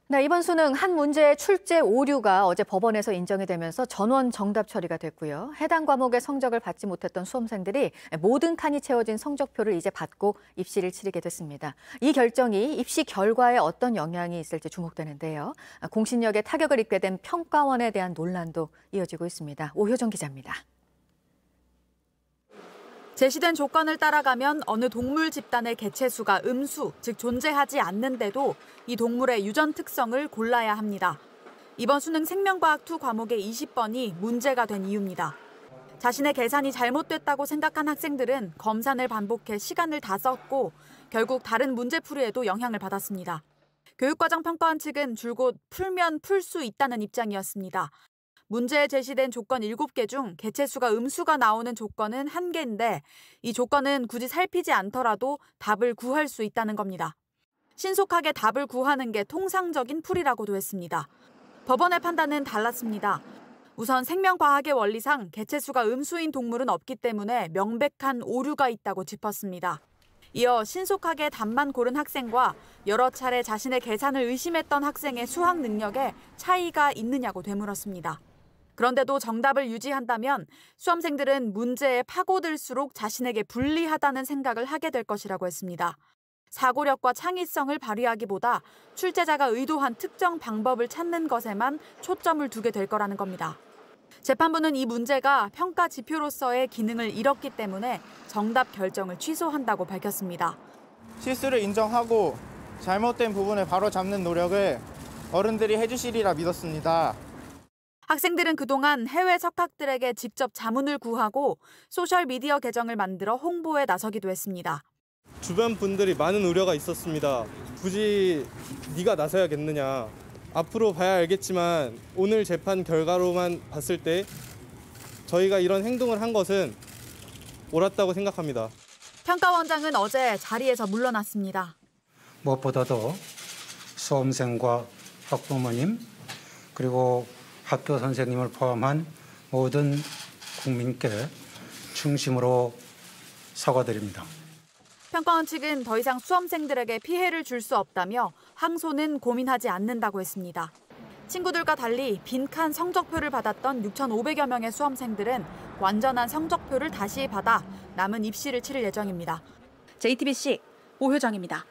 네, 이번 수능 한 문제의 출제 오류가 어제 법원에서 인정이 되면서 전원 정답 처리가 됐고요. 해당 과목의 성적을 받지 못했던 수험생들이 모든 칸이 채워진 성적표를 이제 받고 입시를 치르게 됐습니다. 이 결정이 입시 결과에 어떤 영향이 있을지 주목되는데요. 공신력에 타격을 입게 된 평가원에 대한 논란도 이어지고 있습니다. 오효정 기자입니다. 제시된 조건을 따라가면 어느 동물 집단의 개체수가 음수, 즉 존재하지 않는데도 이 동물의 유전 특성을 골라야 합니다. 이번 수능 생명과학 2 과목의 20번이 문제가 된 이유입니다. 자신의 계산이 잘못됐다고 생각한 학생들은 검산을 반복해 시간을 다 썼고 결국 다른 문제풀이에도 영향을 받았습니다. 교육과정평가원 측은 줄곧 풀면 풀 수 있다는 입장이었습니다. 문제에 제시된 조건 7개 중 개체수가 음수가 나오는 조건은 1개인데 이 조건은 굳이 살피지 않더라도 답을 구할 수 있다는 겁니다. 신속하게 답을 구하는 게 통상적인 풀이라고도 했습니다. 법원의 판단은 달랐습니다. 우선 생명과학의 원리상 개체수가 음수인 동물은 없기 때문에 명백한 오류가 있다고 짚었습니다. 이어 신속하게 답만 고른 학생과 여러 차례 자신의 계산을 의심했던 학생의 수학 능력에 차이가 있느냐고 되물었습니다. 그런데도 정답을 유지한다면 수험생들은 문제에 파고들수록 자신에게 불리하다는 생각을 하게 될 것이라고 했습니다. 사고력과 창의성을 발휘하기보다 출제자가 의도한 특정 방법을 찾는 것에만 초점을 두게 될 거라는 겁니다. 재판부는 이 문제가 평가 지표로서의 기능을 잃었기 때문에 정답 결정을 취소한다고 밝혔습니다. 실수를 인정하고 잘못된 부분을 바로잡는 노력을 어른들이 해주시리라 믿었습니다. 학생들은 그동안 해외 석학들에게 직접 자문을 구하고 소셜미디어 계정을 만들어 홍보에 나서기도 했습니다. 주변 분들이 많은 우려가 있었습니다. 굳이 네가 나서야겠느냐. 앞으로 봐야 알겠지만 오늘 재판 결과로만 봤을 때 저희가 이런 행동을 한 것은 옳았다고 생각합니다. 평가원장은 어제 자리에서 물러났습니다. 무엇보다도 수험생과 학부모님 그리고 학교 선생님을 포함한 모든 국민께 중심으로 사과드립니다. 평가원 측은 더 이상 수험생들에게 피해를 줄 수 없다며 항소는 고민하지 않는다고 했습니다. 친구들과 달리 빈칸 성적표를 받았던 6,500여 명의 수험생들은 완전한 성적표를 다시 받아 남은 입시를 치를 예정입니다. JTBC 오효정입니다.